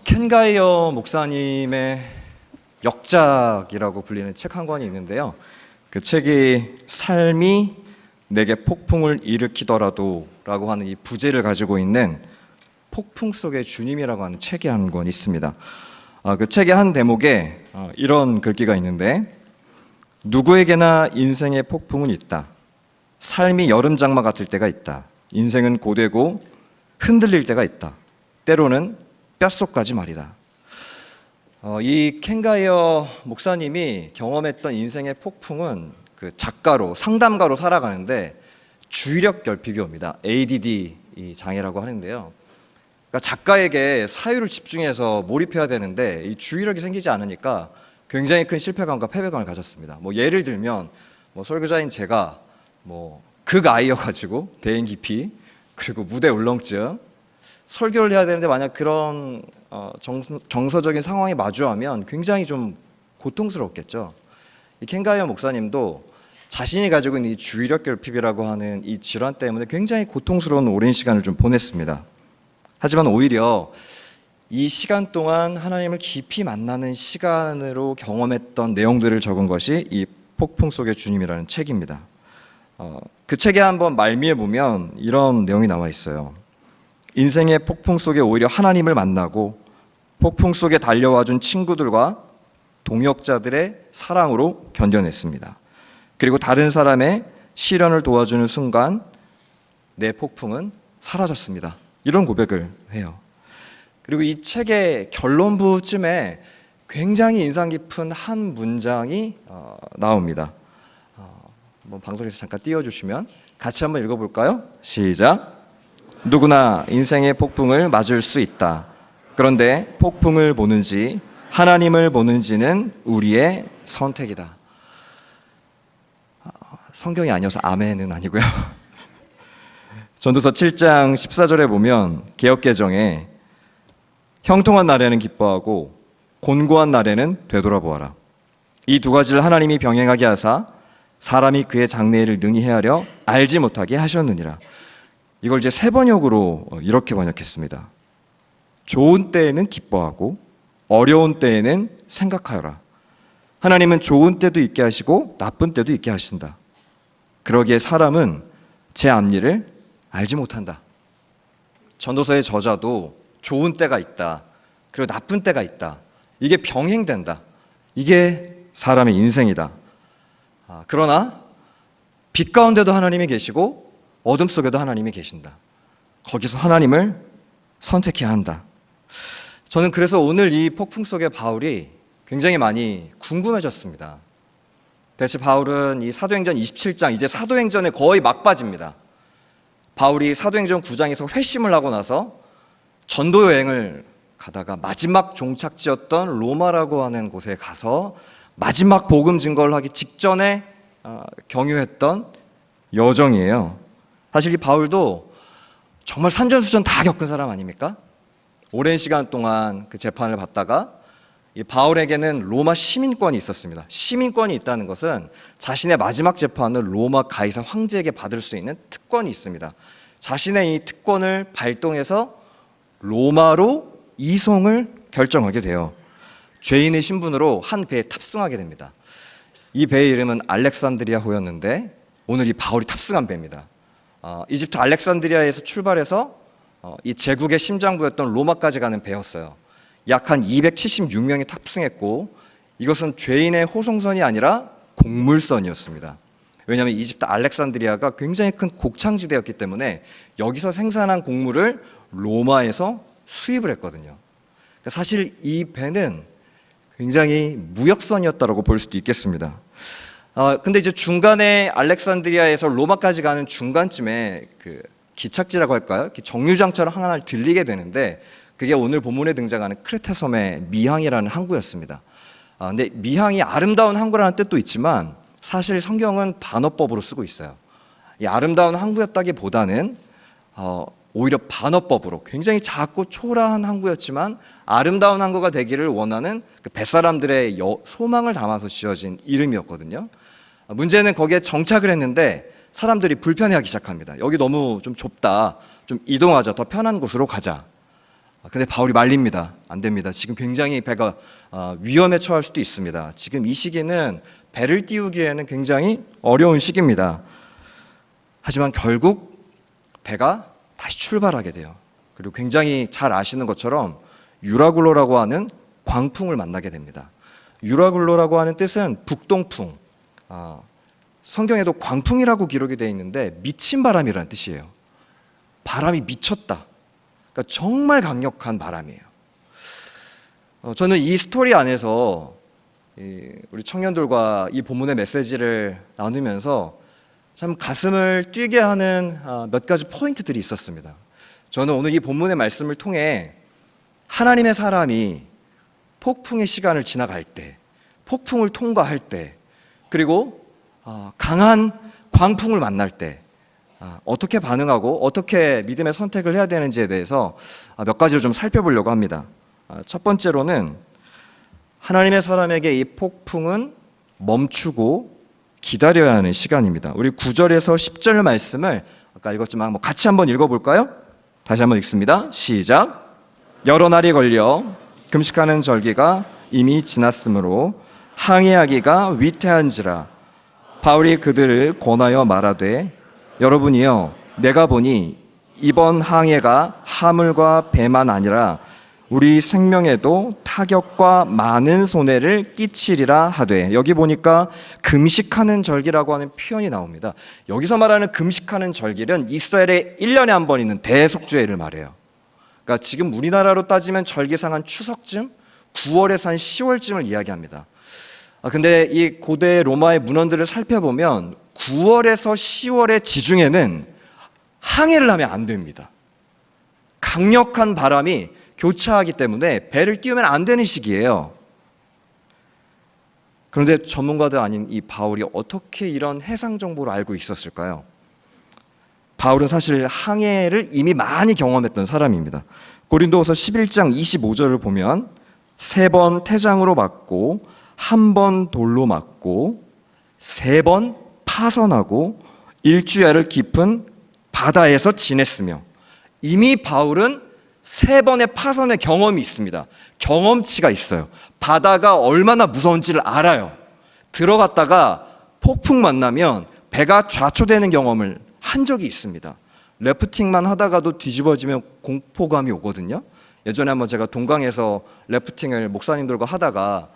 켄 가이어 목사님의 역작이라고 불리는 책 한 권이 있는데요. 그 책이 삶이 내게 폭풍을 일으키더라도 라고 하는 이 부제를 가지고 있는 폭풍 속의 주님이라고 하는 책이 한 권 있습니다. 그 책의 한 대목에 이런 글귀가 있는데, 누구에게나 인생의 폭풍은 있다. 삶이 여름 장마 같을 때가 있다. 인생은 고되고 흔들릴 때가 있다. 때로는 뼛속까지 말이다. 이 켄 가이어 목사님이 경험했던 인생의 폭풍은 그 작가로, 상담가로 살아가는데 주의력 결핍이 옵니다. ADD 장애라고 하는데요. 그러니까 작가에게 사유를 집중해서 몰입해야 되는데 이 주의력이 생기지 않으니까 굉장히 큰 실패감과 패배감을 가졌습니다. 예를 들면 설교자인 제가 극아이여가지고 대인 기피, 그리고 무대 울렁증, 설교를 해야 되는데 만약 그런 정서적인 상황이 마주하면 굉장히 좀 고통스럽겠죠. 이 켄 가이어 목사님도 자신이 가지고 있는 이 주의력 결핍이라고 하는 이 질환 때문에 굉장히 고통스러운 오랜 시간을 좀 보냈습니다. 하지만 오히려 이 시간 동안 하나님을 깊이 만나는 시간으로 경험했던 내용들을 적은 것이 이 폭풍 속의 주님이라는 책입니다. 그 책에 한번 말미에 보면 이런 내용이 나와 있어요. 인생의 폭풍 속에 오히려 하나님을 만나고 폭풍 속에 달려와준 친구들과 동역자들의 사랑으로 견뎌냈습니다. 그리고 다른 사람의 시련을 도와주는 순간 내 폭풍은 사라졌습니다. 이런 고백을 해요. 그리고 이 책의 결론부쯤에 굉장히 인상 깊은 한 문장이 나옵니다. 방송에서 잠깐 띄워주시면 같이 한번 읽어볼까요? 시작. 누구나 인생의 폭풍을 맞을 수 있다. 그런데 폭풍을 보는지 하나님을 보는지는 우리의 선택이다. 성경이 아니어서 아멘은 아니고요. 전도서 7장 14절에 보면 개역개정에 형통한 날에는 기뻐하고 곤고한 날에는 되돌아보아라. 이 두 가지를 하나님이 병행하게 하사 사람이 그의 장래일을 능히 헤아려 알지 못하게 하셨느니라. 이걸 이제 세 번역으로 이렇게 번역했습니다. 좋은 때에는 기뻐하고 어려운 때에는 생각하여라. 하나님은 좋은 때도 있게 하시고 나쁜 때도 있게 하신다. 그러기에 사람은 제 앞일을 알지 못한다. 전도서의 저자도 좋은 때가 있다. 그리고 나쁜 때가 있다. 이게 병행된다. 이게 사람의 인생이다. 그러나 빛 가운데도 하나님이 계시고 어둠 속에도 하나님이 계신다. 거기서 하나님을 선택해야 한다. 저는 그래서 오늘 이 폭풍 속의 바울이 굉장히 많이 궁금해졌습니다. 대체 바울은 이 사도행전 27장, 이제 사도행전에 거의 막바지입니다. 바울이 사도행전 9장에서 회심을 하고 나서 전도 여행을 가다가 마지막 종착지였던 로마라고 하는 곳에 가서 마지막 복음 증거를 하기 직전에 경유했던 여정이에요. 사실 이 바울도 정말 산전수전 다 겪은 사람 아닙니까? 오랜 시간 동안 그 재판을 받다가 이 바울에게는 로마 시민권이 있었습니다. 시민권이 있다는 것은 자신의 마지막 재판을 로마 가이사 황제에게 받을 수 있는 특권이 있습니다. 자신의 이 특권을 발동해서 로마로 이송을 결정하게 돼요. 죄인의 신분으로 한 배에 탑승하게 됩니다. 이 배의 이름은 알렉산드리아호였는데 오늘 이 바울이 탑승한 배입니다. 이집트 알렉산드리아에서 출발해서 이 제국의 심장부였던 로마까지 가는 배였어요. 약 한 276명이 탑승했고 이것은 죄인의 호송선이 아니라 곡물선이었습니다. 왜냐하면 이집트 알렉산드리아가 굉장히 큰 곡창지대였기 때문에 여기서 생산한 곡물을 로마에서 수입을 했거든요. 사실 이 배는 굉장히 무역선이었다고 볼 수도 있겠습니다. 근데 이제 중간에 알렉산드리아에서 로마까지 가는 중간쯤에 그 기착지라고 할까요? 정류장처럼 하나를 들리게 되는데 그게 오늘 본문에 등장하는 크레타 섬의 미항이라는 항구였습니다. 근데 미항이 아름다운 항구라는 뜻도 있지만 사실 성경은 반어법으로 쓰고 있어요. 이 아름다운 항구였다기보다는 오히려 반어법으로 굉장히 작고 초라한 항구였지만 아름다운 항구가 되기를 원하는 그 뱃사람들의 소망을 담아서 지어진 이름이었거든요. 문제는 거기에 정착을 했는데 사람들이 불편해하기 시작합니다. 여기 너무 좀 좁다. 좀 이동하자. 더 편한 곳으로 가자. 근데 바울이 말립니다. 안 됩니다. 지금 굉장히 배가 위험에 처할 수도 있습니다. 지금 이 시기는 배를 띄우기에는 굉장히 어려운 시기입니다. 하지만 결국 배가 다시 출발하게 돼요. 그리고 굉장히 잘 아시는 것처럼 유라굴로라고 하는 광풍을 만나게 됩니다. 유라굴로라고 하는 뜻은 북동풍, 성경에도 광풍이라고 기록이 되어 있는데 미친 바람이라는 뜻이에요. 바람이 미쳤다. 그러니까 정말 강력한 바람이에요. 저는 이 스토리 안에서 우리 청년들과 이 본문의 메시지를 나누면서 참 가슴을 뛰게 하는 몇 가지 포인트들이 있었습니다. 저는 오늘 이 본문의 말씀을 통해 하나님의 사람이 폭풍의 시간을 지나갈 때, 폭풍을 통과할 때, 그리고 강한 광풍을 만날 때 어떻게 반응하고 어떻게 믿음의 선택을 해야 되는지에 대해서 몇 가지를 좀 살펴보려고 합니다. 첫 번째로는 하나님의 사람에게 이 폭풍은 멈추고 기다려야 하는 시간입니다. 우리 9절에서 10절 말씀을 아까 읽었지만 같이 한번 읽어볼까요? 다시 한번 읽습니다. 시작. 여러 날이 걸려 금식하는 절기가 이미 지났으므로 항해하기가 위태한지라 바울이 그들을 권하여 말하되 여러분이여 내가 보니 이번 항해가 하물과 배만 아니라 우리 생명에도 타격과 많은 손해를 끼치리라 하되, 여기 보니까 금식하는 절기라고 하는 표현이 나옵니다. 여기서 말하는 금식하는 절기는 이스라엘에 1년에 한 번 있는 대속죄를 말해요. 그러니까 지금 우리나라로 따지면 절기상 한 추석쯤, 9월에서 한 10월쯤을 이야기합니다. 근데 이 고대 로마의 문헌들을 살펴보면 9월에서 10월의 지중해는 항해를 하면 안 됩니다. 강력한 바람이 교차하기 때문에 배를 띄우면 안 되는 시기예요. 그런데 전문가도 아닌 이 바울이 어떻게 이런 해상 정보를 알고 있었을까요? 바울은 사실 항해를 이미 많이 경험했던 사람입니다. 고린도후서 11장 25절을 보면 3번 태장으로 맞고 1번 돌로 맞고 3번 파선하고 일주야를 깊은 바다에서 지냈으며, 이미 바울은 3번의 파선의 경험이 있습니다. 경험치가 있어요. 바다가 얼마나 무서운지를 알아요. 들어갔다가 폭풍 만나면 배가 좌초되는 경험을 한 적이 있습니다. 래프팅만 하다가도 뒤집어지면 공포감이 오거든요. 예전에 한번 제가 동강에서 래프팅을 목사님들과 하다가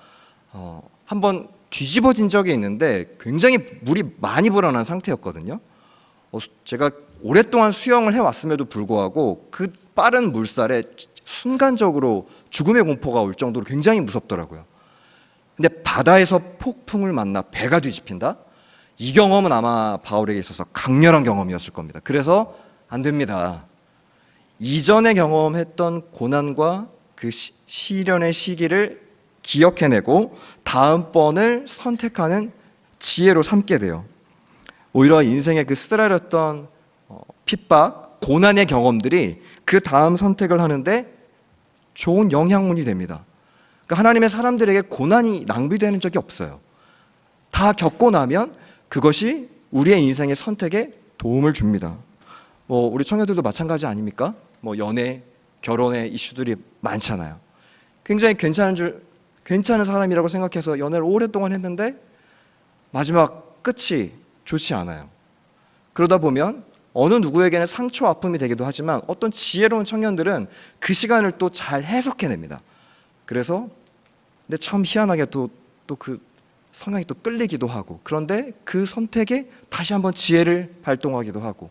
한번 뒤집어진 적이 있는데 굉장히 물이 많이 불어난 상태였거든요. 제가 오랫동안 수영을 해왔음에도 불구하고 그 빠른 물살에 순간적으로 죽음의 공포가 올 정도로 굉장히 무섭더라고요. 근데 바다에서 폭풍을 만나 배가 뒤집힌다? 이 경험은 아마 바울에게 있어서 강렬한 경험이었을 겁니다. 그래서 안 됩니다. 이전에 경험했던 고난과 그 시련의 시기를 기억해내고 다음번을 선택하는 지혜로 삼게 돼요. 오히려 인생의 그 쓰라렸던 핍박, 고난의 경험들이 그 다음 선택을 하는데 좋은 영향문이 됩니다. 그러니까 하나님의 사람들에게 고난이 낭비되는 적이 없어요. 다 겪고 나면 그것이 우리의 인생의 선택에 도움을 줍니다. 우리 청년들도 마찬가지 아닙니까? 연애, 결혼의 이슈들이 많잖아요. 굉장히 괜찮은 사람이라고 생각해서 연애를 오랫동안 했는데 마지막 끝이 좋지 않아요. 그러다 보면 어느 누구에게는 상처, 아픔이 되기도 하지만 어떤 지혜로운 청년들은 그 시간을 또 잘 해석해냅니다. 그래서 근데 참 희한하게 또 그 성향이 또 끌리기도 하고, 그런데 그 선택에 다시 한번 지혜를 발동하기도 하고,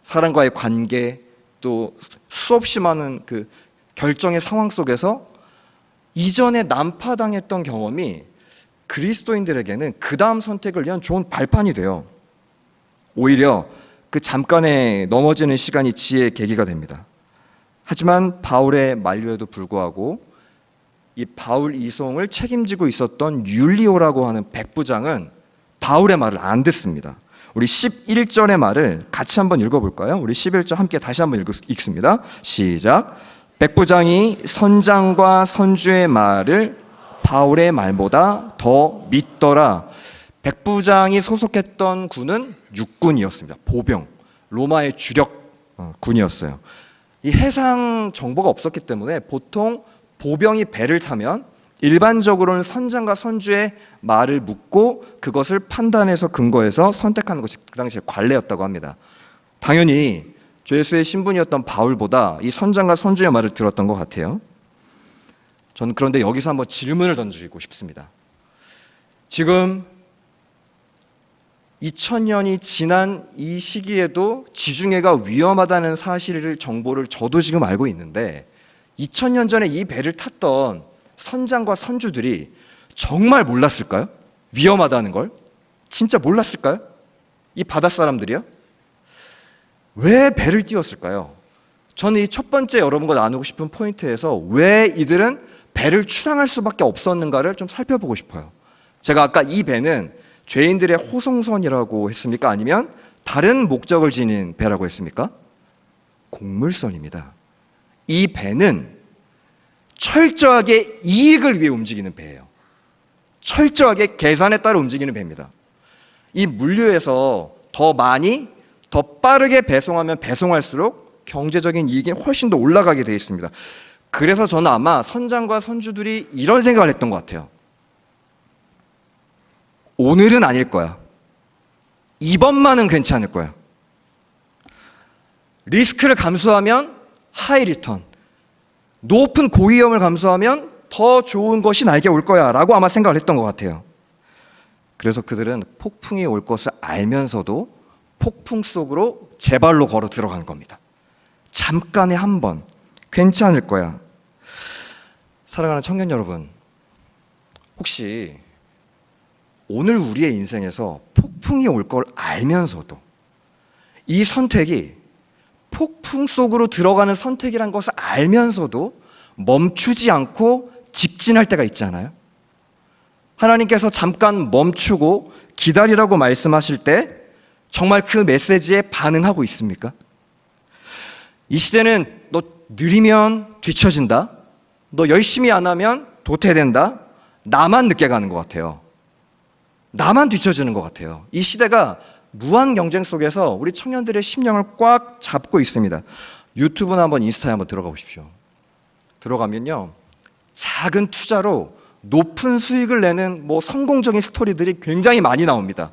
사람과의 관계, 또 수없이 많은 그 결정의 상황 속에서 이전에 난파당했던 경험이 그리스도인들에게는 그 다음 선택을 위한 좋은 발판이 돼요. 오히려 그 잠깐의 넘어지는 시간이 지혜의 계기가 됩니다. 하지만 바울의 만류에도 불구하고 이 바울 이송을 책임지고 있었던 율리오라고 하는 백부장은 바울의 말을 안 듣습니다. 우리 11절의 말을 같이 한번 읽어볼까요? 우리 11절 함께 다시 한번 읽습니다. 시작. 백부장이 선장과 선주의 말을 바울의 말보다 더 믿더라. 백부장이 소속했던 군은 육군이었습니다. 보병, 로마의 주력 군이었어요. 이 해상 정보가 없었기 때문에 보통 보병이 배를 타면 일반적으로는 선장과 선주의 말을 묻고 그것을 판단해서 근거해서 선택하는 것이 그 당시의 관례였다고 합니다. 당연히 주 예수의 신분이었던 바울보다 이 선장과 선주의 말을 들었던 것 같아요. 저는 그런데 여기서 한번 질문을 던지고 싶습니다. 지금 2000년이 지난 이 시기에도 지중해가 위험하다는 사실을 정보를 저도 지금 알고 있는데 2000년 전에 이 배를 탔던 선장과 선주들이 정말 몰랐을까요? 위험하다는 걸? 진짜 몰랐을까요? 이 바닷사람들이요? 왜 배를 띄웠을까요? 저는 이 첫 번째 여러분과 나누고 싶은 포인트에서 왜 이들은 배를 출항할 수밖에 없었는가를 좀 살펴보고 싶어요. 제가 아까 이 배는 죄인들의 호송선이라고 했습니까? 아니면 다른 목적을 지닌 배라고 했습니까? 곡물선입니다. 이 배는 철저하게 이익을 위해 움직이는 배예요. 철저하게 계산에 따라 움직이는 배입니다. 이 물류에서 더 많이, 더 빠르게 배송하면 배송할수록 경제적인 이익이 훨씬 더 올라가게 되어 있습니다. 그래서 저는 아마 선장과 선주들이 이런 생각을 했던 것 같아요. 오늘은 아닐 거야. 이번만은 괜찮을 거야. 리스크를 감수하면 하이 리턴, 높은 고위험을 감수하면 더 좋은 것이 나에게 올 거야 라고 아마 생각을 했던 것 같아요. 그래서 그들은 폭풍이 올 것을 알면서도 폭풍 속으로 제 발로 걸어 들어가는 겁니다. 잠깐의 한 번, 괜찮을 거야. 사랑하는 청년 여러분, 혹시 오늘 우리의 인생에서 폭풍이 올 걸 알면서도 이 선택이 폭풍 속으로 들어가는 선택이란 것을 알면서도 멈추지 않고 직진할 때가 있지 않아요? 하나님께서 잠깐 멈추고 기다리라고 말씀하실 때 정말 그 메시지에 반응하고 있습니까? 이 시대는 너 느리면 뒤처진다, 너 열심히 안 하면 도태된다, 나만 늦게 가는 것 같아요. 나만 뒤처지는 것 같아요. 이 시대가 무한 경쟁 속에서 우리 청년들의 심령을 꽉 잡고 있습니다. 유튜브나 한번 인스타에 한번 들어가 보십시오. 들어가면요, 작은 투자로 높은 수익을 내는 성공적인 스토리들이 굉장히 많이 나옵니다.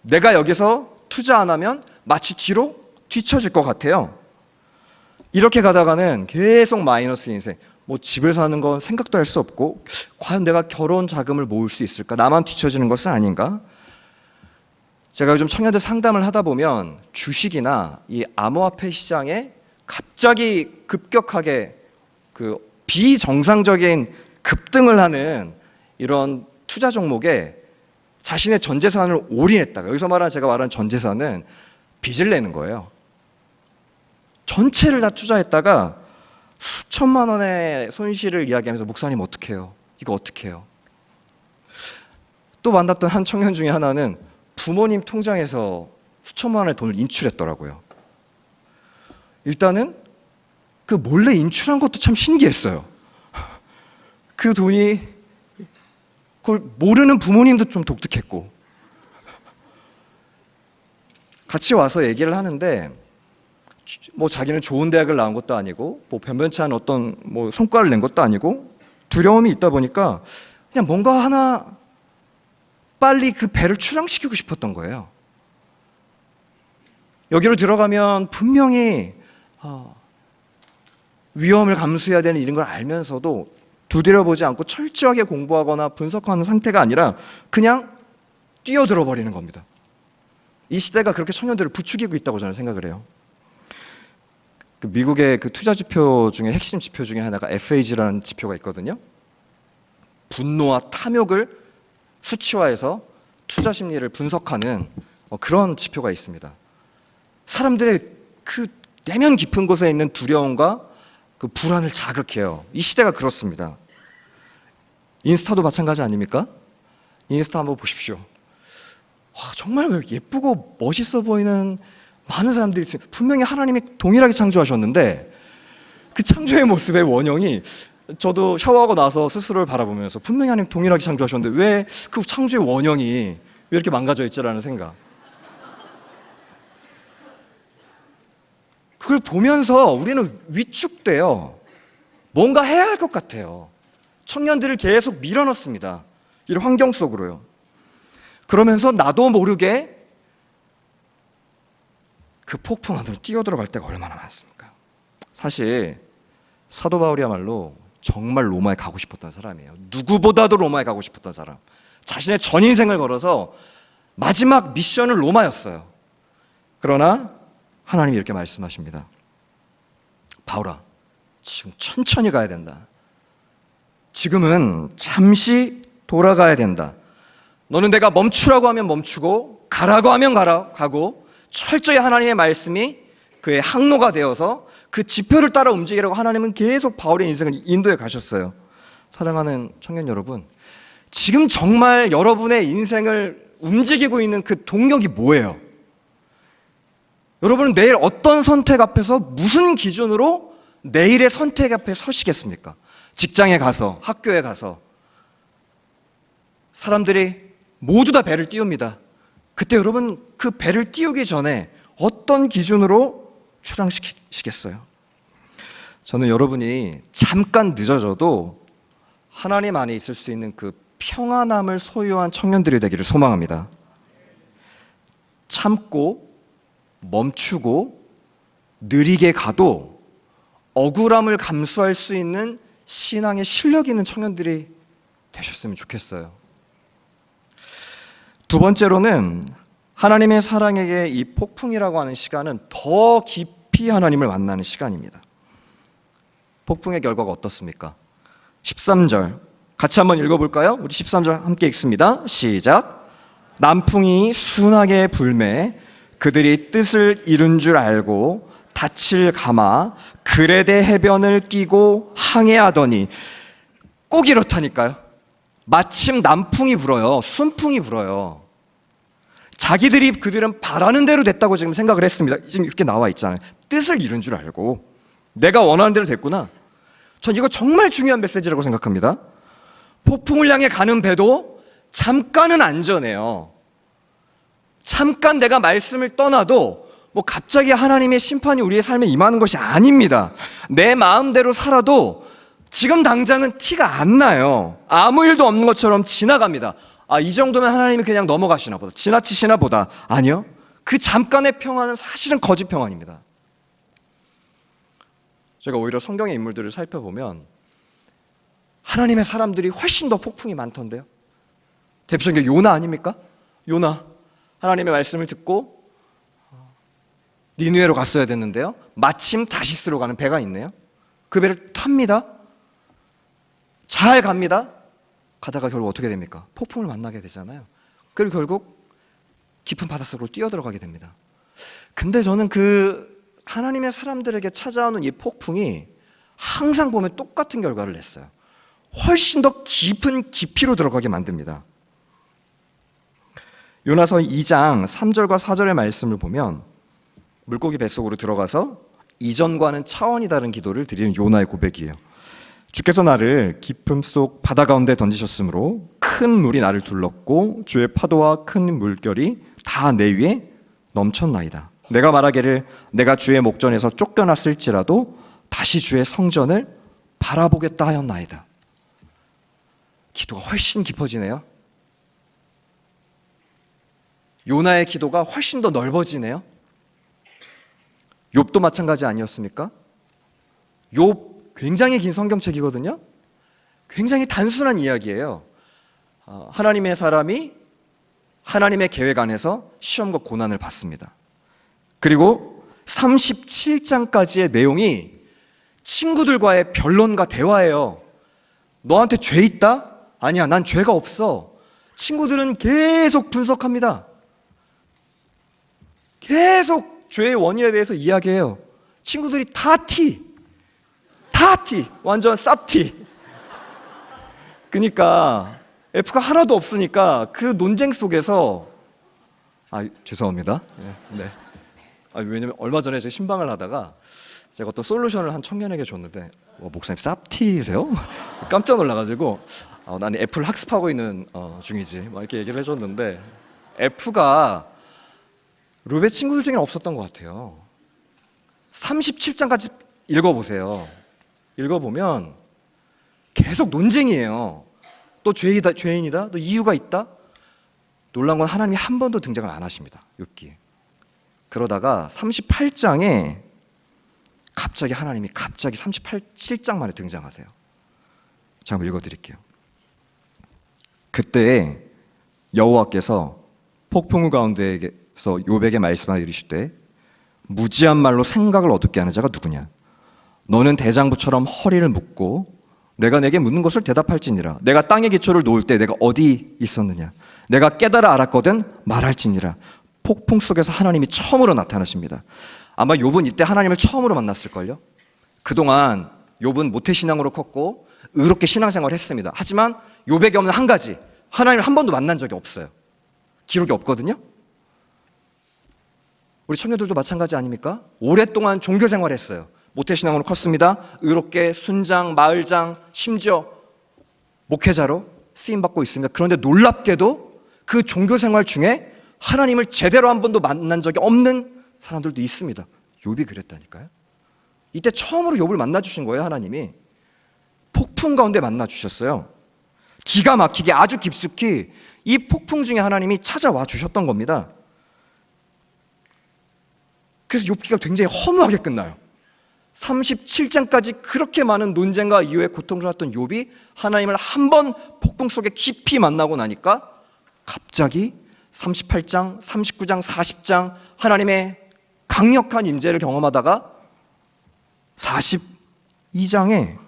내가 여기서 투자 안 하면 마치 뒤로 뒤처질 것 같아요. 이렇게 가다가는 계속 마이너스 인생. 집을 사는 건 생각도 할 수 없고, 과연 내가 결혼 자금을 모을 수 있을까? 나만 뒤처지는 것은 아닌가? 제가 요즘 청년들 상담을 하다 보면 주식이나 이 암호화폐 시장에 갑자기 급격하게 그 비정상적인 급등을 하는 이런 투자 종목에 자신의 전 재산을 올인했다가, 여기서 제가 말하는 전 재산은 빚을 내는 거예요. 전체를 다 투자했다가 수천만 원의 손실을 이야기하면서 목사님 어떻게 해요? 이거 어떻게 해요? 또 만났던 한 청년 중에 하나는 부모님 통장에서 수천만 원의 돈을 인출했더라고요. 일단은 그 몰래 인출한 것도 참 신기했어요. 그 돈이, 그걸 모르는 부모님도 좀 독특했고, 같이 와서 얘기를 하는데 자기는 좋은 대학을 나온 것도 아니고 변변치 않은 어떤 성과를 낸 것도 아니고 두려움이 있다 보니까 그냥 뭔가 하나 빨리 그 배를 출항시키고 싶었던 거예요. 여기로 들어가면 분명히 위험을 감수해야 되는 이런 걸 알면서도 두드려보지 않고 철저하게 공부하거나 분석하는 상태가 아니라 그냥 뛰어들어 버리는 겁니다. 이 시대가 그렇게 청년들을 부추기고 있다고 저는 생각을 해요. 미국의 그 투자 지표 중에 핵심 지표 중에 하나가 FAG라는 지표가 있거든요. 분노와 탐욕을 수치화해서 투자 심리를 분석하는 그런 지표가 있습니다. 사람들의 그 내면 깊은 곳에 있는 두려움과 그 불안을 자극해요. 이 시대가 그렇습니다. 인스타도 마찬가지 아닙니까? 인스타 한번 보십시오. 정말 예쁘고 멋있어 보이는 많은 사람들이 있어요. 분명히 하나님이 동일하게 창조하셨는데 그 창조의 모습의 원형이, 저도 샤워하고 나서 스스로를 바라보면서 분명히 하나님 동일하게 창조하셨는데 왜 그 창조의 원형이 왜 이렇게 망가져 있지라는 생각. 그걸 보면서 우리는 위축돼요. 뭔가 해야 할 것 같아요. 청년들을 계속 밀어넣습니다. 이런 환경 속으로요. 그러면서 나도 모르게 그 폭풍 안으로 뛰어들어갈 때가 얼마나 많습니까? 사실 사도 바울이야말로 정말 로마에 가고 싶었던 사람이에요. 누구보다도 로마에 가고 싶었던 사람. 자신의 전 인생을 걸어서 마지막 미션은 로마였어요. 그러나 하나님이 이렇게 말씀하십니다. 바울아, 지금 천천히 가야 된다. 지금은 잠시 돌아가야 된다. 너는 내가 멈추라고 하면 멈추고 가라고 하면 가고 철저히 하나님의 말씀이 그의 항로가 되어서 그 지표를 따라 움직이라고 하나님은 계속 바울의 인생을 인도해 가셨어요. 사랑하는 청년 여러분, 지금 정말 여러분의 인생을 움직이고 있는 그 동력이 뭐예요? 여러분은 내일 어떤 선택 앞에서 무슨 기준으로 내일의 선택 앞에 서시겠습니까? 직장에 가서, 학교에 가서 사람들이 모두 다 배를 띄웁니다. 그때 여러분 그 배를 띄우기 전에 어떤 기준으로 출항시키겠어요? 저는 여러분이 잠깐 늦어져도 하나님 안에 있을 수 있는 그 평안함을 소유한 청년들이 되기를 소망합니다. 참고 멈추고 느리게 가도 억울함을 감수할 수 있는 신앙의 실력 있는 청년들이 되셨으면 좋겠어요. 두 번째로는 하나님의 사랑에게 이 폭풍이라고 하는 시간은 더 깊이 하나님을 만나는 시간입니다. 폭풍의 결과가 어떻습니까? 13절 같이 한번 읽어볼까요? 우리 13절 함께 읽습니다. 시작. 남풍이 순하게 불매 그들이 뜻을 이룬 줄 알고 닻을 감아 그레데 해변을 끼고 항해하더니, 꼭 이렇다니까요. 마침 남풍이 불어요. 순풍이 불어요. 그들은 바라는 대로 됐다고 지금 생각을 했습니다. 지금 이렇게 나와 있잖아요. 뜻을 이룬 줄 알고 내가 원하는 대로 됐구나. 전 이거 정말 중요한 메시지라고 생각합니다. 폭풍을 향해 가는 배도 잠깐은 안전해요. 잠깐 내가 말씀을 떠나도 갑자기 하나님의 심판이 우리의 삶에 임하는 것이 아닙니다. 내 마음대로 살아도 지금 당장은 티가 안 나요. 아무 일도 없는 것처럼 지나갑니다. 이 정도면 하나님이 그냥 넘어가시나 보다, 지나치시나 보다. 아니요, 그 잠깐의 평안은 사실은 거짓 평안입니다. 제가 오히려 성경의 인물들을 살펴보면 하나님의 사람들이 훨씬 더 폭풍이 많던데요. 대표적인 게 요나 아닙니까? 요나 하나님의 말씀을 듣고 니느웨로 갔어야 됐는데요, 마침 다시스로 가는 배가 있네요. 그 배를 탑니다. 잘 갑니다. 가다가 결국 어떻게 됩니까? 폭풍을 만나게 되잖아요. 그리고 결국 깊은 바닷속으로 뛰어들어가게 됩니다. 근데 저는 그 하나님의 사람들에게 찾아오는 이 폭풍이 항상 보면 똑같은 결과를 냈어요. 훨씬 더 깊은 깊이로 들어가게 만듭니다. 요나서 2장 3절과 4절의 말씀을 보면 물고기 뱃속으로 들어가서 이전과는 차원이 다른 기도를 드리는 요나의 고백이에요. 주께서 나를 깊음 속 바다 가운데 던지셨으므로 큰 물이 나를 둘렀고 주의 파도와 큰 물결이 다 내 위에 넘쳤나이다. 내가 말하기를 내가 주의 목전에서 쫓겨났을지라도 다시 주의 성전을 바라보겠다 하였나이다. 기도가 훨씬 깊어지네요. 요나의 기도가 훨씬 더 넓어지네요. 욥도 마찬가지 아니었습니까? 욥 굉장히 긴 성경책이거든요. 굉장히 단순한 이야기예요. 하나님의 사람이 하나님의 계획 안에서 시험과 고난을 받습니다. 그리고 37장까지의 내용이 친구들과의 변론과 대화예요. 너한테 죄 있다? 아니야, 난 죄가 없어. 친구들은 계속 분석합니다. 계속 죄의 원인에 대해서 이야기해요. 친구들이 다 티, 완전 쌉티. 그러니까 F가 하나도 없으니까 그 논쟁 속에서 죄송합니다. 네. 왜냐면 얼마 전에 제가 신방을 하다가 제가 어떤 솔루션을 한 청년에게 줬는데 목사님 쌉티세요? 깜짝 놀라가지고 나는 F를 학습하고 있는 중이지 이렇게 얘기를 해줬는데 F가 룹의 친구들 중에는 없었던 것 같아요. 37장까지 읽어보세요. 읽어보면 계속 논쟁이에요. 또 죄인이다? 또 이유가 있다? 놀란 건 하나님이 한 번도 등장을 안 하십니다. 욥기에. 그러다가 38장에 갑자기 하나님이 37장 만에 등장하세요. 제가 한번 읽어드릴게요. 그때 여호와께서 폭풍우 가운데에서 욥에게 말씀하여 이르시되 무지한 말로 생각을 어둡게 하는 자가 누구냐? 너는 대장부처럼 허리를 묶고 내가 내게 묻는 것을 대답할지니라. 내가 땅의 기초를 놓을 때 내가 어디 있었느냐? 내가 깨달아 알았거든 말할지니라. 폭풍 속에서 하나님이 처음으로 나타나십니다. 아마 욥은 이때 하나님을 처음으로 만났을걸요. 그동안 욥은 모태신앙으로 컸고 의롭게 신앙생활을 했습니다. 하지만 욥에게 없는 한 가지, 하나님을 한 번도 만난 적이 없어요. 기록이 없거든요. 우리 청년들도 마찬가지 아닙니까? 오랫동안 종교생활을 했어요. 모태신앙으로 컸습니다. 의롭게 순장, 마을장, 심지어 목회자로 쓰임받고 있습니다. 그런데 놀랍게도 그 종교생활 중에 하나님을 제대로 한 번도 만난 적이 없는 사람들도 있습니다. 욥이 그랬다니까요. 이때 처음으로 욥을 만나주신 거예요. 하나님이 폭풍 가운데 만나주셨어요. 기가 막히게 아주 깊숙이 이 폭풍 중에 하나님이 찾아와 주셨던 겁니다. 그래서 욥기가 굉장히 허무하게 끝나요. 37장까지 그렇게 많은 논쟁과 이유에 고통스러웠던 욥이 하나님을 한 번 폭풍 속에 깊이 만나고 나니까 갑자기 38장, 39장, 40장 하나님의 강력한 임재를 경험하다가 42장에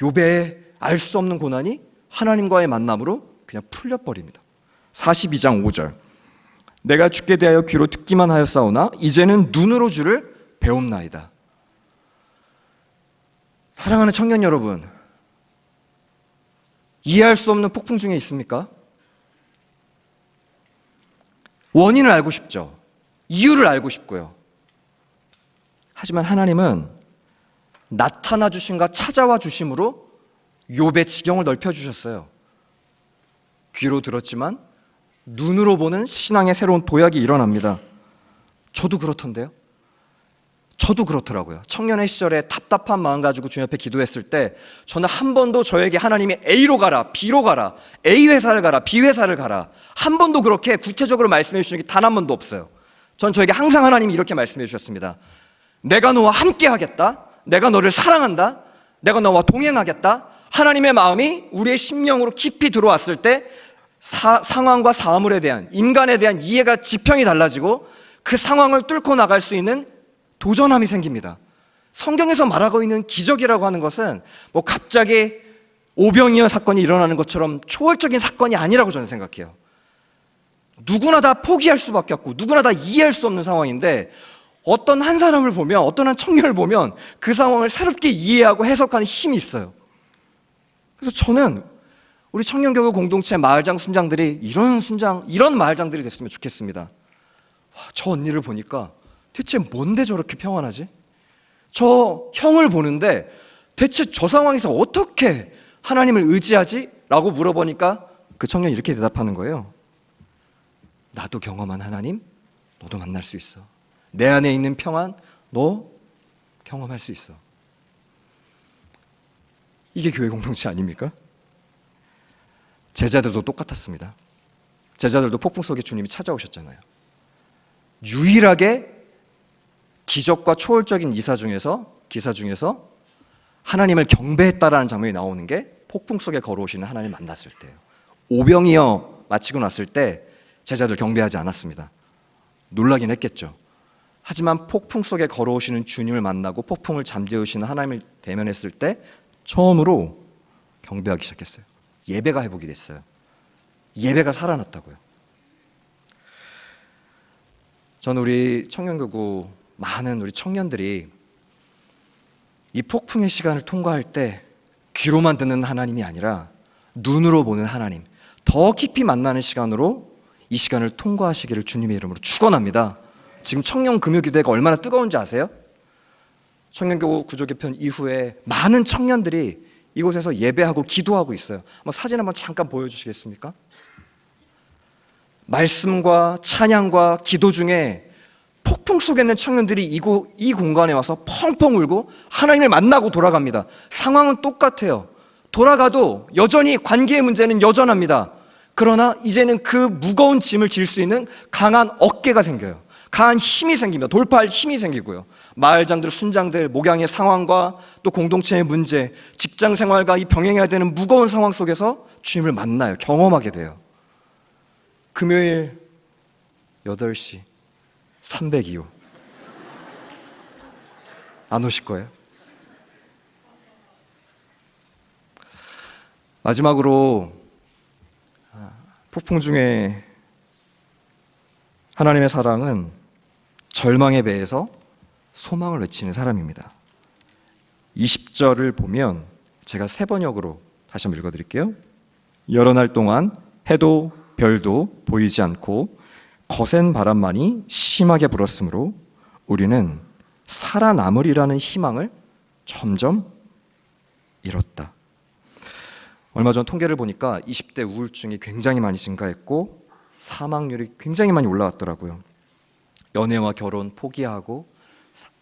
욥의 알 수 없는 고난이 하나님과의 만남으로 그냥 풀려버립니다. 42장 5절 내가 주께 대하여 귀로 듣기만 하였사오나 이제는 눈으로 주를 배움나이다. 사랑하는 청년 여러분, 이해할 수 없는 폭풍 중에 있습니까? 원인을 알고 싶죠. 이유를 알고 싶고요. 하지만 하나님은 나타나 주심과 찾아와 주심으로 욥의 지경을 넓혀 주셨어요. 귀로 들었지만 눈으로 보는 신앙의 새로운 도약이 일어납니다. 저도 그렇던데요. 저도 그렇더라고요. 청년의 시절에 답답한 마음 가지고 주님 앞에 기도했을 때 저는 한 번도 저에게 하나님이 A로 가라, B로 가라, A 회사를 가라, B 회사를 가라 한 번도 그렇게 구체적으로 말씀해 주시는 게 단 한 번도 없어요. 전 저에게 항상 하나님이 이렇게 말씀해 주셨습니다. 내가 너와 함께 하겠다. 내가 너를 사랑한다. 내가 너와 동행하겠다. 하나님의 마음이 우리의 심령으로 깊이 들어왔을 때 상황과 사물에 대한, 인간에 대한 이해가 지평이 달라지고 그 상황을 뚫고 나갈 수 있는 도전함이 생깁니다. 성경에서 말하고 있는 기적이라고 하는 것은 뭐 갑자기 오병이어 사건이 일어나는 것처럼 초월적인 사건이 아니라고 저는 생각해요. 누구나 다 포기할 수밖에 없고 누구나 다 이해할 수 없는 상황인데 어떤 한 사람을 보면, 어떤 한 청년을 보면 그 상황을 새롭게 이해하고 해석하는 힘이 있어요. 그래서 저는 우리 청년교회 공동체 마을장 순장들이 이런 마을장들이 됐으면 좋겠습니다. 와, 저 언니를 보니까 대체 뭔데 저렇게 평안하지? 저 형을 보는데 대체 저 상황에서 어떻게 하나님을 의지하지? 라고 물어보니까 그 청년이 이렇게 대답하는 거예요. 나도 경험한 하나님, 너도 만날 수 있어. 내 안에 있는 평안, 너 경험할 수 있어. 이게 교회 공동체 아닙니까? 제자들도 똑같았습니다. 제자들도 폭풍 속에 주님이 찾아오셨잖아요. 유일하게 기적과 초월적인 기사 중에서 하나님을 경배했다라는 장면이 나오는 게 폭풍 속에 걸어오시는 하나님을 만났을 때예요. 오병이어 마치고 났을 때 제자들 경배하지 않았습니다. 놀라긴 했겠죠. 하지만 폭풍 속에 걸어오시는 주님을 만나고 폭풍을 잠재우시는 하나님을 대면했을 때 처음으로 경배하기 시작했어요. 예배가 회복이 됐어요. 예배가 살아났다고요. 저는 우리 청년교구 많은 우리 청년들이 이 폭풍의 시간을 통과할 때 귀로만 듣는 하나님이 아니라 눈으로 보는 하나님, 더 깊이 만나는 시간으로 이 시간을 통과하시기를 주님의 이름으로 축원합니다. 지금 청년금요기도회가 얼마나 뜨거운지 아세요? 청년교구 구조개편 이후에 많은 청년들이 이곳에서 예배하고 기도하고 있어요. 사진 한번 잠깐 보여주시겠습니까? 말씀과 찬양과 기도 중에 폭풍 속에 있는 청년들이 이 공간에 와서 펑펑 울고 하나님을 만나고 돌아갑니다. 상황은 똑같아요. 돌아가도 여전히 관계의 문제는 여전합니다. 그러나 이제는 그 무거운 짐을 질 수 있는 강한 어깨가 생겨요. 강한 힘이 생깁니다. 돌파할 힘이 생기고요. 마을장들, 순장들, 목양의 상황과 또 공동체의 문제, 직장 생활과 이 병행해야 되는 무거운 상황 속에서 주님을 만나요. 경험하게 돼요. 금요일 8시 302호 안 오실 거예요? 마지막으로 폭풍 중에 하나님의 사랑은 절망에 배에서 소망을 외치는 사람입니다. 20절을 보면 제가 3번역으로 다시 한번 읽어드릴게요. 여러 날 동안 해도 별도 보이지 않고 거센 바람만이 심하게 불었으므로 우리는 살아남으리라는 희망을 점점 잃었다. 얼마 전 통계를 보니까 20대 우울증이 굉장히 많이 증가했고 사망률이 굉장히 많이 올라왔더라고요. 연애와 결혼 포기하고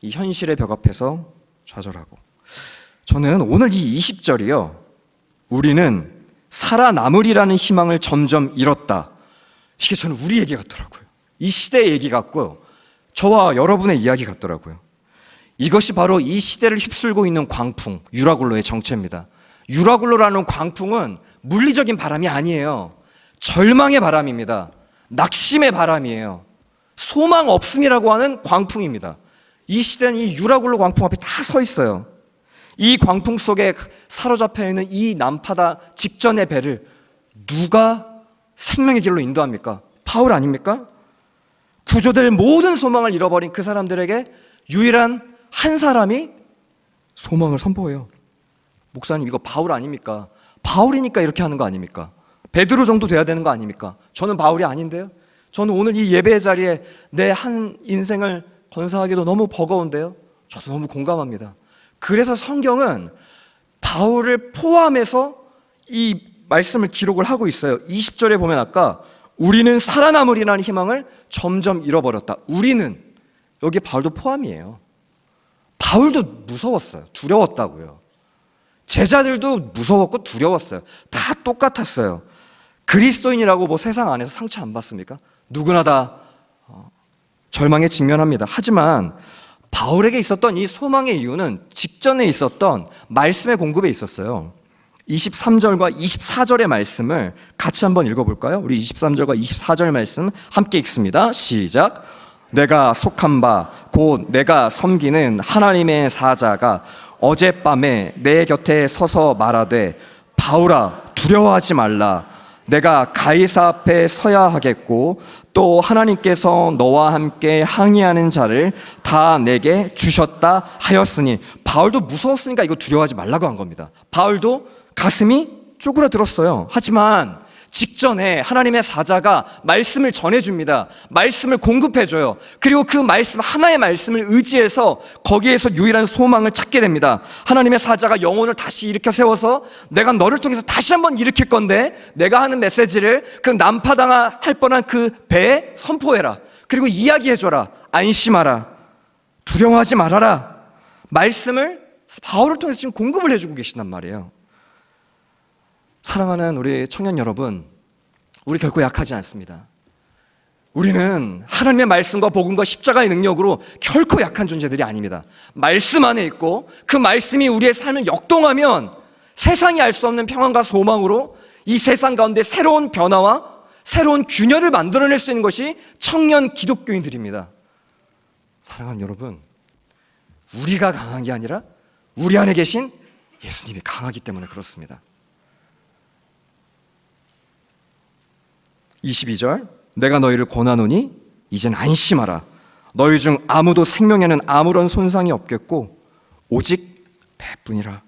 이 현실의 벽 앞에서 좌절하고. 저는 오늘 이 20절이요, 우리는 살아남으리라는 희망을 점점 잃었다, 이게 저는 우리 얘기 같더라고요. 이 시대의 얘기 같고요, 저와 여러분의 이야기 같더라고요. 이것이 바로 이 시대를 휩쓸고 있는 광풍, 유라굴로의 정체입니다. 유라굴로라는 광풍은 물리적인 바람이 아니에요. 절망의 바람입니다. 낙심의 바람이에요. 소망 없음이라고 하는 광풍입니다. 이 시대는 이 유라굴로 광풍 앞에 다 서 있어요. 이 광풍 속에 사로잡혀 있는 이 난파다 직전의 배를 누가 생명의 길로 인도합니까? 바울 아닙니까? 구조될 모든 소망을 잃어버린 그 사람들에게 유일한 한 사람이 소망을 선포해요. 목사님, 이거 바울 아닙니까? 바울이니까 이렇게 하는 거 아닙니까? 베드로 정도 돼야 되는 거 아닙니까? 저는 바울이 아닌데요. 저는 오늘 이 예배의 자리에 내 한 인생을 건사하기도 너무 버거운데요. 저도 너무 공감합니다. 그래서 성경은 바울을 포함해서 이 말씀을 기록을 하고 있어요. 20절에 보면 아까 우리는 살아남으리라는 희망을 점점 잃어버렸다. 우리는, 여기 바울도 포함이에요. 바울도 무서웠어요. 두려웠다고요. 제자들도 무서웠고 두려웠어요. 다 똑같았어요. 그리스도인이라고 뭐 세상 안에서 상처 안 받습니까? 누구나 다 절망에 직면합니다. 하지만 바울에게 있었던 이 소망의 이유는 직전에 있었던 말씀의 공급에 있었어요. 23절과 24절의 말씀을 같이 한번 읽어볼까요? 우리 23절과 24절 말씀 함께 읽습니다. 시작. 내가 속한 바 곧 내가 섬기는 하나님의 사자가 어젯밤에 내 곁에 서서 말하되 바울아 두려워하지 말라. 내가 가이사 앞에 서야 하겠고 또 하나님께서 너와 함께 항의하는 자를 다 내게 주셨다 하였으니. 바울도 무서웠으니까 이거 두려워하지 말라고 한 겁니다. 바울도 가슴이 쪼그라들었어요. 하지만 직전에 하나님의 사자가 말씀을 전해줍니다. 말씀을 공급해줘요. 그리고 그 말씀, 하나의 말씀을 의지해서 거기에서 유일한 소망을 찾게 됩니다. 하나님의 사자가 영혼을 다시 일으켜 세워서 내가 너를 통해서 다시 한번 일으킬 건데 내가 하는 메시지를 그 난파당할 뻔한 그 배에 선포해라. 그리고 이야기해줘라. 안심하라. 두려워하지 말아라. 말씀을 바울을 통해서 지금 공급을 해주고 계신단 말이에요. 사랑하는 우리 청년 여러분, 우리 결코 약하지 않습니다. 우리는 하나님의 말씀과 복음과 십자가의 능력으로 결코 약한 존재들이 아닙니다. 말씀 안에 있고 그 말씀이 우리의 삶을 역동하면 세상이 알 수 없는 평안과 소망으로 이 세상 가운데 새로운 변화와 새로운 균열을 만들어낼 수 있는 것이 청년 기독교인들입니다. 사랑하는 여러분, 우리가 강한 게 아니라 우리 안에 계신 예수님이 강하기 때문에 그렇습니다. 22절, 내가 너희를 권하노니 이젠 안심하라. 너희 중 아무도 생명에는 아무런 손상이 없겠고 오직 배뿐이라.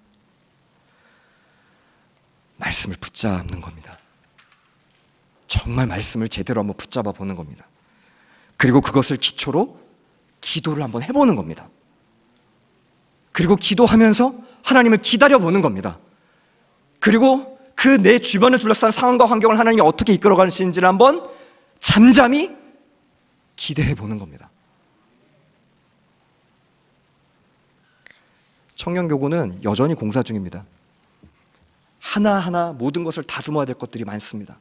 말씀을 붙잡는 겁니다. 정말 말씀을 제대로 한번 붙잡아 보는 겁니다. 그리고 그것을 기초로 기도를 한번 해보는 겁니다. 그리고 기도하면서 하나님을 기다려보는 겁니다. 그리고 그 내 주변을 둘러싼 상황과 환경을 하나님이 어떻게 이끌어 가시는지를 한번 잠잠히 기대해 보는 겁니다. 청년교구는 여전히 공사 중입니다. 하나하나 모든 것을 다듬어야 될 것들이 많습니다.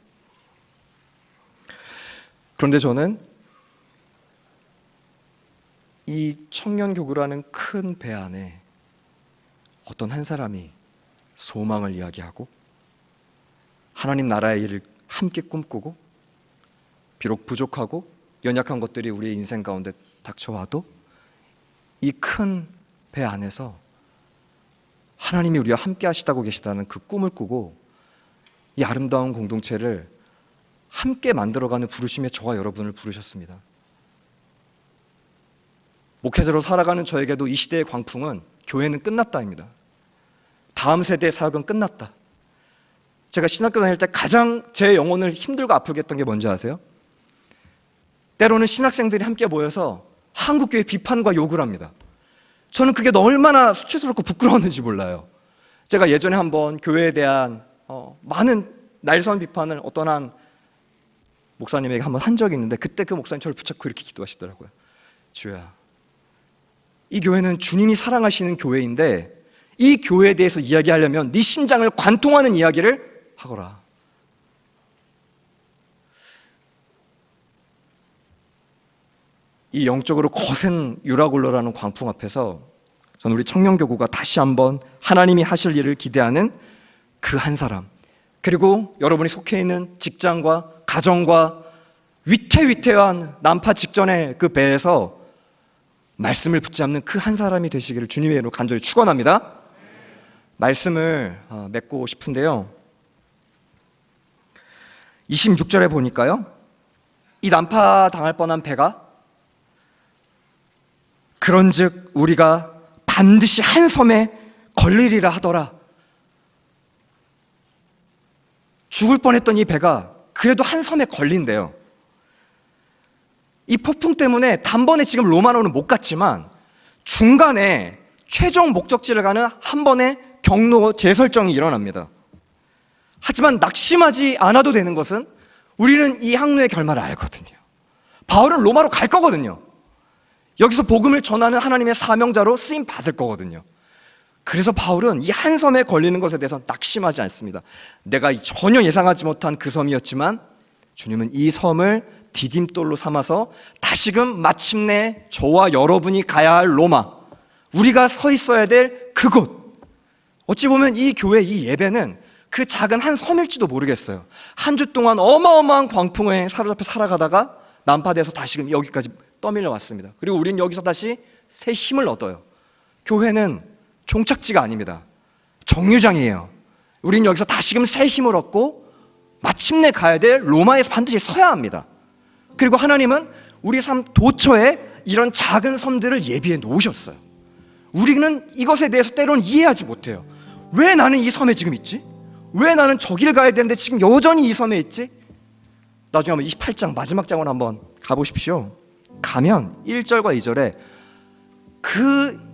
그런데 저는 이 청년교구라는 큰 배 안에 어떤 한 사람이 소망을 이야기하고 하나님 나라의 일을 함께 꿈꾸고 비록 부족하고 연약한 것들이 우리의 인생 가운데 닥쳐와도 이 큰 배 안에서 하나님이 우리와 함께 하시다고 계시다는 그 꿈을 꾸고 이 아름다운 공동체를 함께 만들어가는 부르심에 저와 여러분을 부르셨습니다. 목회자로 살아가는 저에게도 이 시대의 광풍은 교회는 끝났다입니다. 다음 세대의 사역은 끝났다. 제가 신학교 다닐 때 가장 제 영혼을 힘들고 아프게 했던 게 뭔지 아세요? 때로는 신학생들이 함께 모여서 한국교회 비판과 욕을 합니다. 저는 그게 얼마나 수치스럽고 부끄러웠는지 몰라요. 제가 예전에 한번 교회에 대한 많은 날선 비판을 어떤 한 목사님에게 한번 한 적이 있는데 그때 그 목사님 저를 붙잡고 이렇게 기도하시더라고요. 주야, 이 교회는 주님이 사랑하시는 교회인데 이 교회에 대해서 이야기하려면 네 심장을 관통하는 이야기를 하거라. 이 영적으로 거센 유라굴로라는 광풍 앞에서 저는 우리 청년교구가 다시 한번 하나님이 하실 일을 기대하는 그 한 사람, 그리고 여러분이 속해 있는 직장과 가정과 위태위태한 난파 직전의 그 배에서 말씀을 붙잡는 그 한 사람이 되시기를 주님의 이름으로 간절히 축원합니다. 말씀을 맺고 싶은데요, 26절에 보니까요, 이 난파 당할 뻔한 배가 그런즉 우리가 반드시 한 섬에 걸리리라 하더라. 죽을 뻔했던 이 배가 그래도 한 섬에 걸린대요. 이 폭풍 때문에 단번에 지금 로마로는 못 갔지만 중간에 최종 목적지를 가는 한 번의 경로 재설정이 일어납니다. 하지만 낙심하지 않아도 되는 것은 우리는 이 항로의 결말을 알거든요. 바울은 로마로 갈 거거든요. 여기서 복음을 전하는 하나님의 사명자로 쓰임 받을 거거든요. 그래서 바울은 이 한 섬에 걸리는 것에 대해서 낙심하지 않습니다. 내가 전혀 예상하지 못한 그 섬이었지만 주님은 이 섬을 디딤돌로 삼아서 다시금 마침내 저와 여러분이 가야 할 로마, 우리가 서 있어야 될 그곳, 어찌 보면 이 교회, 이 예배는 그 작은 한 섬일지도 모르겠어요. 한 주 동안 어마어마한 광풍에 사로잡혀 살아가다가 난파돼서 다시금 여기까지 떠밀려 왔습니다. 그리고 우리는 여기서 다시 새 힘을 얻어요. 교회는 종착지가 아닙니다. 정류장이에요. 우리는 여기서 다시금 새 힘을 얻고 마침내 가야 될 로마에서 반드시 서야 합니다. 그리고 하나님은 우리 삶 도처에 이런 작은 섬들을 예비해 놓으셨어요. 우리는 이것에 대해서 때로는 이해하지 못해요. 왜 나는 이 섬에 지금 있지? 왜 나는 저길 가야 되는데 지금 여전히 이 섬에 있지? 나중에 한번 28장 마지막 장을 한번 가보십시오. 가면 1절과 2절에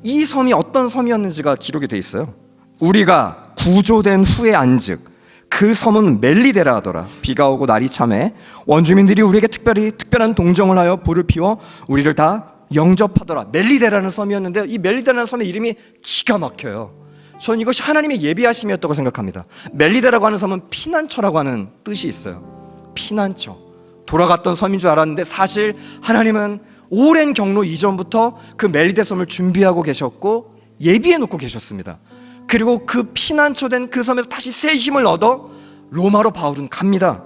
이 섬이 어떤 섬이었는지가 기록이 돼 있어요. 우리가 구조된 후에 안즉 그 섬은 멜리데라 하더라. 비가 오고 날이 참해 원주민들이 우리에게 특별한 동정을 하여 불을 피워 우리를 다 영접하더라. 멜리데라는 섬이었는데 이 멜리데라는 섬의 이름이 기가 막혀요. 전 이것이 하나님의 예비하심이었다고 생각합니다. 멜리데라고 하는 섬은 피난처라고 하는 뜻이 있어요. 피난처, 돌아갔던 섬인 줄 알았는데 사실 하나님은 오랜 경로 이전부터 그 멜리데 섬을 준비하고 계셨고 예비해 놓고 계셨습니다. 그리고 그 피난처된 그 섬에서 다시 새 힘을 얻어 로마로 바울은 갑니다.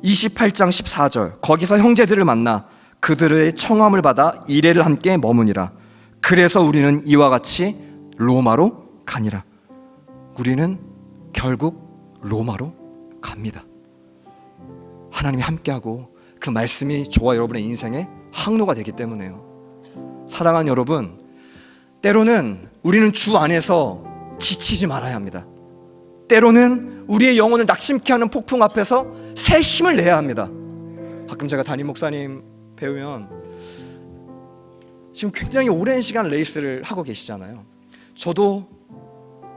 28장 14절, 거기서 형제들을 만나 그들의 청함을 받아 이레를 함께 머무니라. 그래서 우리는 이와 같이 로마로 가니라. 우리는 결국 로마로 갑니다. 하나님이 함께하고 그 말씀이 저와 여러분의 인생의 항로가 되기 때문에요. 사랑하는 여러분, 때로는 우리는 주 안에서 지치지 말아야 합니다. 때로는 우리의 영혼을 낙심케 하는 폭풍 앞에서 새 힘을 내야 합니다. 가끔 제가 담임 목사님 배우면 지금 굉장히 오랜 시간 레이스를 하고 계시잖아요. 저도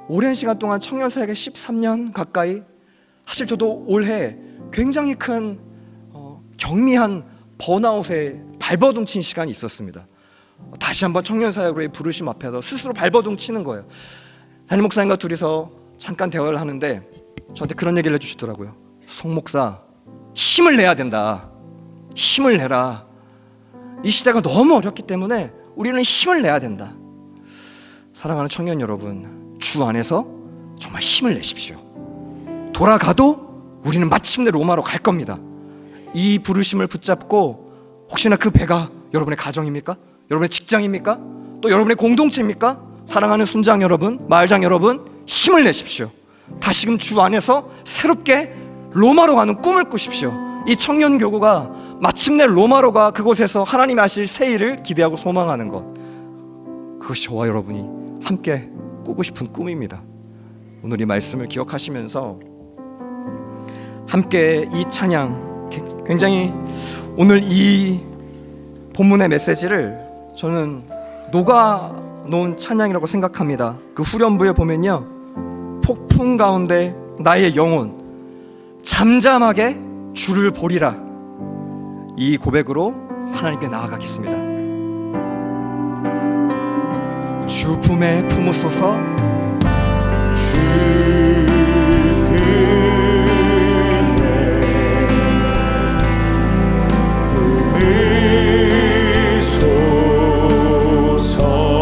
오랜 시간 동안 청년사역에 13년 가까이, 사실 저도 올해 굉장히 큰 경미한 번아웃에 발버둥 친 시간이 있었습니다. 다시 한번 청년사역으로의 부르심 앞에서 스스로 발버둥 치는 거예요. 담임 목사님과 둘이서 잠깐 대화를 하는데 저한테 그런 얘기를 해주시더라고요. 송 목사, 힘을 내야 된다. 힘을 내라. 이 시대가 너무 어렵기 때문에 우리는 힘을 내야 된다. 사랑하는 청년 여러분, 주 안에서 정말 힘을 내십시오. 돌아가도 우리는 마침내 로마로 갈 겁니다. 이 부르심을 붙잡고, 혹시나 그 배가 여러분의 가정입니까? 여러분의 직장입니까? 또 여러분의 공동체입니까? 사랑하는 순장 여러분, 마을장 여러분, 힘을 내십시오. 다시금 주 안에서 새롭게 로마로 가는 꿈을 꾸십시오. 이 청년교구가 마침내 로마로 가 그곳에서 하나님이 하실 새 일을 기대하고 소망하는 것, 그것이 저와 여러분이 함께 꾸고 싶은 꿈입니다. 오늘 이 말씀을 기억하시면서 함께 이 찬양, 굉장히 오늘 이 본문의 메시지를 저는 녹아놓은 찬양이라고 생각합니다. 그 후렴부에 보면요, 폭풍 가운데 나의 영혼 잠잠하게 주를 보리라. 이 고백으로 하나님께 나아가겠습니다. 주 품에 품으소서.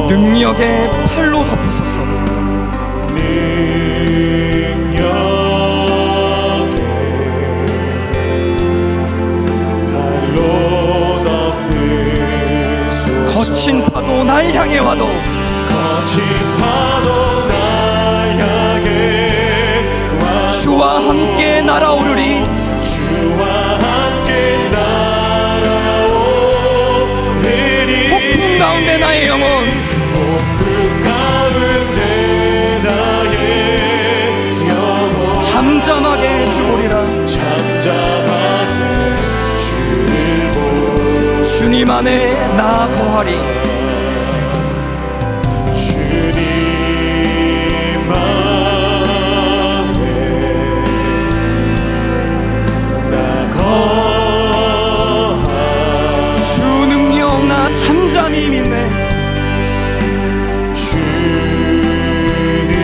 능력의 팔로 덮으소서. 거친 파도 날 향해 와도, 거친 파도 날 향해 와도 주와 함께 날아오르리. 주와 함께 날아오르리. 폭풍 가운데 나의 영혼, 폭풍 가운데 나의 영혼 잠잠하게 주보리라. 잠잠하게 주를 보리라. 주님 안에 나 거하리. 주님 안에 나 거하리. 주 능력 나 잠잠히 믿네. 주 능력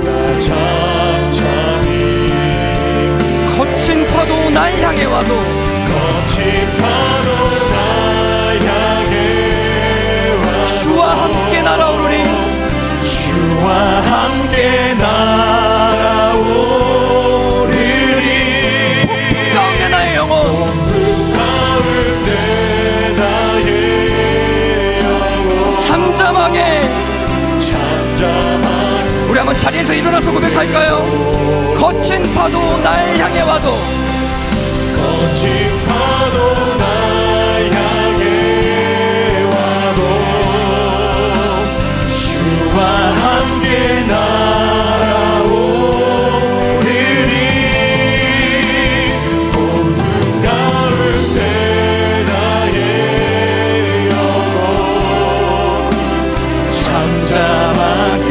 나 잠잠히. 거친 파도 날 향해 와도, 거친 파도 날 향해 와도 주와 함께 날아오르리. 주와 함께 날아오르리. 폭풍 가운데 나의 영혼, 폭풍 가운데 나의 영혼 잠잠하게. 우리 한번 자리에서 일어나서 고백할까요? 거친 파도 날 향해 와도, 거친 파도 날 향해 와도 주와 함께 날아오르리. 폭풍 가운데 나의 영혼 잠잠하게.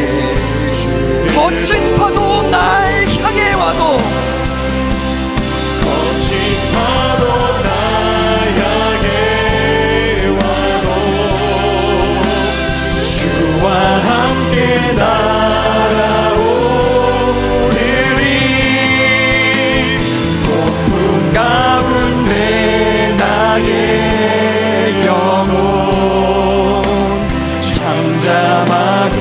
거친 파도 날 향해 와도, 거친 파도 날 향해 와도 주와 함께 날아오르리. 폭풍 가운데 나의 영혼 잠잠하게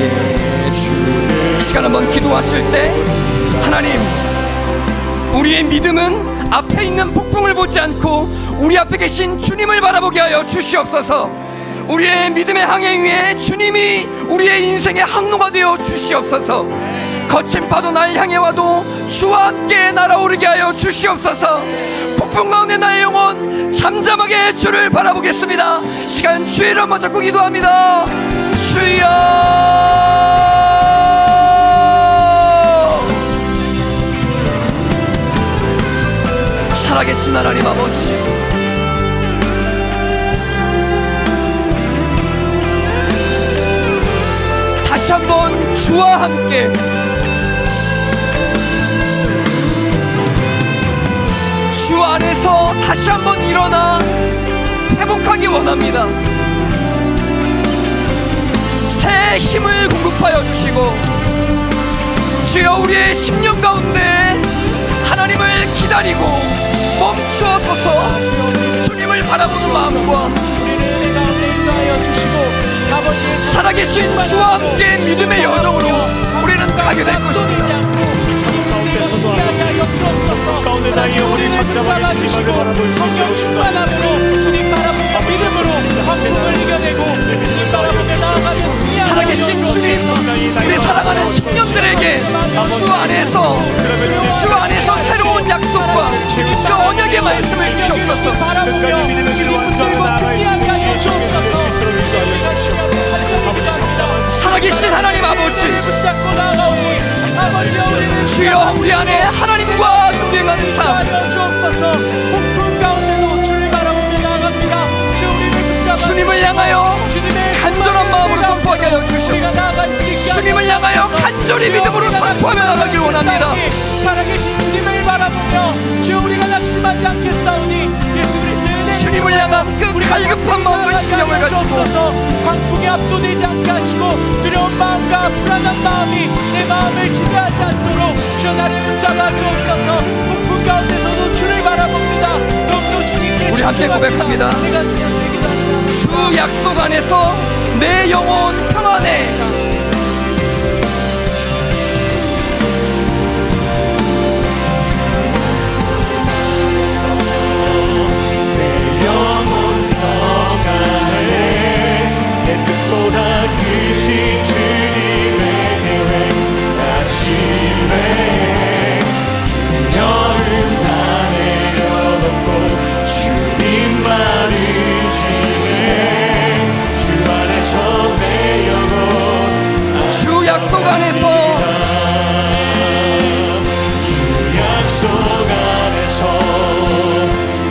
주를. 이 시간 한번 기도하실 때, 하나님, 우리의 믿음은 앞에 있는 폭풍을 보지 않고 우리 앞에 계신 주님을 바라보게 하여 주시옵소서. 우리의 믿음의 항해 위에 주님이 우리의 인생의 항로가 되어 주시옵소서. 거친 파도 날 향해 와도 주와 함께 날아오르게 하여 주시옵소서. 폭풍 가운데 나의 영혼 잠잠하게 주를 바라보겠습니다. 시간 주의 이름 한번 잡고 기도합니다. 주여. 살아계신 하나님 아버지, 다시 한번 주와 함께, 주와 안에서 다시 한번 일어나 회복하기 원합니다. 새 힘을 공급하여 주시고, 주여 우리의 심령 가운데 하나님을 기다리고 멈추어 서서 주님을 바라보는 마음과 살아계신 주와 함께 믿음의 여정으로 우리는 가게 될 것입니다. 가운데 나의 영혼이 잠잠하게 주님을 바라볼 수 있도록 충만함으로 주님 바라보며 믿음으로 환풍을 이겨내고 주님 바라보며 나아가겠습니다. 살아계신 주님, 우리 사랑하는 청년들에게 주 안에서 새로운 약속과 그 언약의 말씀을 주시옵소서. 끝까지 믿음의 길을 완전히 나아갈 수 있는 지혜를 얻을 수 있도록 인도하여 주시옵소서. 살아계신 하나님 아버지, 붙잡고 나아가오니 아버지여 우리를 주여 우리 안에 하나님과 동행하는 삶, 폭풍 가운데도 주를 바라보며 나아갑니다. 주 우리를 붙잡아 주님을 향하여 간절한 마음으로 선포하게 하여 주시옵소서. 주님을 향하여 간절히 믿음으로 선포하며 나가길 원합니다. 살아계신 주님을 바라보며 주 우리가 낙심하지 않겠사오니 예수 그리스도의 은혜 주님을 향한 그 갈급한 마음과 심령을 가지고 광풍에 압도되지 않게 하시고 두려운 마음과 불안한 마음이 내 마음을 지배하지 않도록 주 나를 붙잡아 주옵소서. 폭풍 가운데서도 주를 바라봅니다. 더욱더 주님께 우리 함께 고백합니다. 주 약속 안에서 내 영혼 평안해. 약속 안에서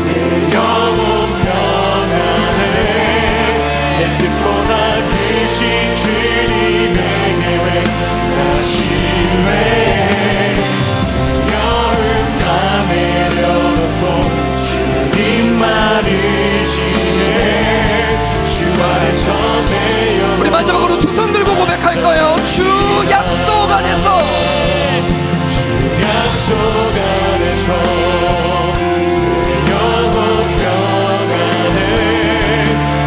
내 영혼 평안해. 내 뜻보다 크신 주님의 계획 나 신뢰해. 두려움 다 내려놓고 주님만 의지해. 주 안에서 내 영혼. 우리 마지막으로 두 손 들고 고백할 거예요. 주 약속 안에서, 주 약속 안에서 내 영혼 평안해.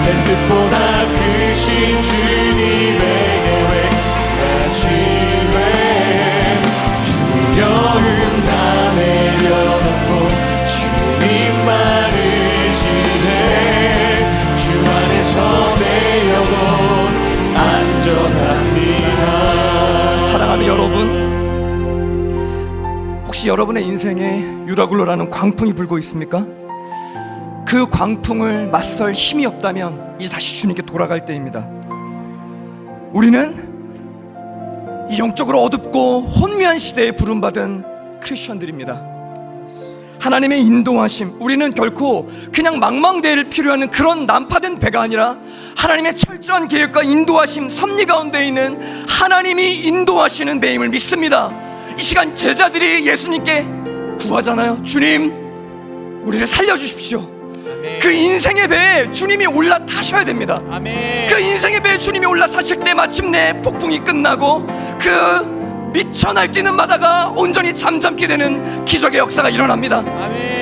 내 뜻보다 크신 주님의 계획 나 신뢰해. 두려움 다 내려놓고 주님만 의지해. 주 안에서 내 영혼 안전합니다. 사랑하는 여러분, 혹시 여러분의 인생에 유라굴로라는 광풍이 불고 있습니까? 그 광풍을 맞설 힘이 없다면 이제 다시 주님께 돌아갈 때입니다. 우리는 이 영적으로 어둡고 혼미한 시대에 부름받은 크리스천들입니다. 하나님의 인도하심, 우리는 결코 그냥 망망대해를 필요하는 그런 난파된 배가 아니라 하나님의 철저한 계획과 인도하심, 섭리 가운데 있는 하나님이 인도하시는 배임을 믿습니다. 이 시간 제자들이 예수님께 구하잖아요. 주님, 우리를 살려주십시오. 그 인생의 배에 주님이 올라타셔야 됩니다. 그 인생의 배에 주님이 올라타실 때 마침내 폭풍이 끝나고 그 미쳐 날뛰는 바다가 온전히 잠잠게 되는 기적의 역사가 일어납니다.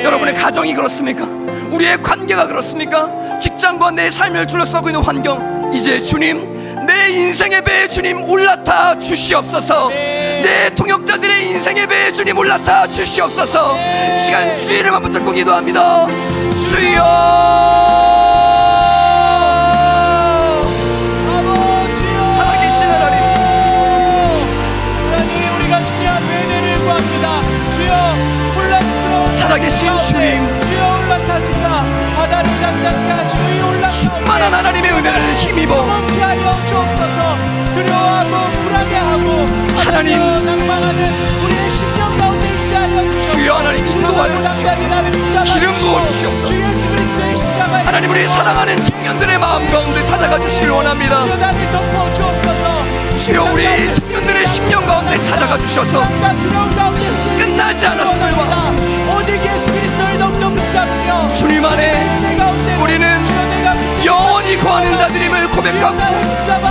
여러분의 가정이 그렇습니까? 우리의 관계가 그렇습니까? 직장과 내 삶을 둘러싸고 있는 환경, 이제 주님, 내 인생의 배에 주님 올라타 주시옵소서. 내 통역자들의 인생의 배에 주님 올라타 주시옵소서. 이 시간 주의 이름 붙잡고 기도합니다. 주여, 살아계신 하나님, 우리가 주님 앞에 은혜를 구합니다. 주여, 혼란스러운 살아계신 주님, 주여 올라타시사 바다를 잠잠케 하시고 이 올라타 충만한 하나님의 은혜를 힘입어 멈게 하여 주옵소서. 두려워하고 불안해하고 하나님, 낭망하는 우리의 심령 가운데 있지 하여 주옵소서. 주여 하나님 인도하여 주시옵소서. 기름 부어 주시옵소서. 주 예수 그리스도의 십자가에 하나님, 우리 사랑하는 청년들의 마음 가운데 찾아가 주시길 원합니다. 주여 나를 덮어 주옵소서. 주여 우리 청년들의 심령 가운데 찾아가 주셔서 끝나지 않았습니다. 오직 예수 그리스도를 더욱더 주셔서 주님 안에 우리는 영원히 거하는 자들임을 고백하고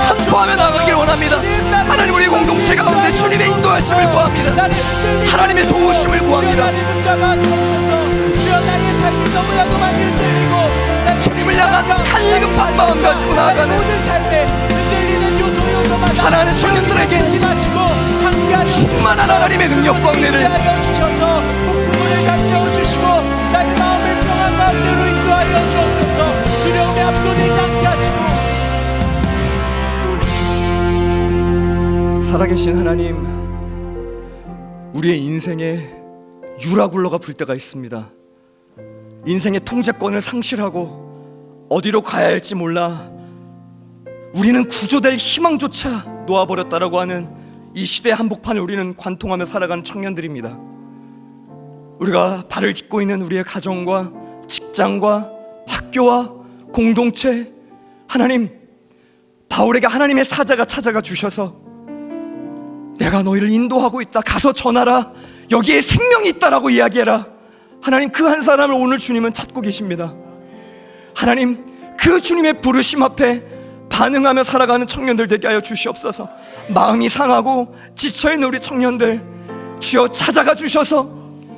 선포하며 나가길 원합니다. 하나님, 우리 공동체 가운데 주님의 인도하심을 구합니다. 하나님의 도우심을 구합니다. 주님을 향한 갈급한 마음 가지고 나아가는 사랑하는 청년들에게 충만한 하나님의 능력과 은혜를 주셔서 복음을 잠재워 주시고 나의 마음을 평안 가운데로 인도하여 주옵소서. 두려움에 압도되지 않게 하시고. 살아계신 하나님, 우리의 인생에 유라굴러가 불 때가 있습니다. 인생의 통제권을 상실하고 어디로 가야 할지 몰라 우리는 구조될 희망조차 놓아버렸다라고 하는 이 시대의 한복판을 우리는 관통하며 살아가는 청년들입니다. 우리가 발을 딛고 있는 우리의 가정과 직장과 학교와 공동체, 하나님, 바울에게 하나님의 사자가 찾아가 주셔서 내가 너희를 인도하고 있다, 가서 전하라, 여기에 생명이 있다라고 이야기해라. 하나님, 그 한 사람을 오늘 주님은 찾고 계십니다. 하나님, 그 주님의 부르심 앞에 반응하며 살아가는 청년들 되게 하여 주시옵소서. 마음이 상하고 지쳐있는 우리 청년들 주여 찾아가 주셔서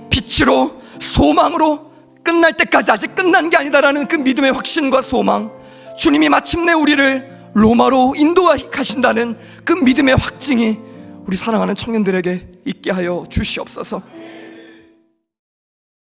빛으로, 소망으로 끝날 때까지 아직 끝난 게 아니다라는 그 믿음의 확신과 소망, 주님이 마침내 우리를 로마로 인도하신다는 그 믿음의 확증이 우리 사랑하는 청년들에게 있게 하여 주시옵소서.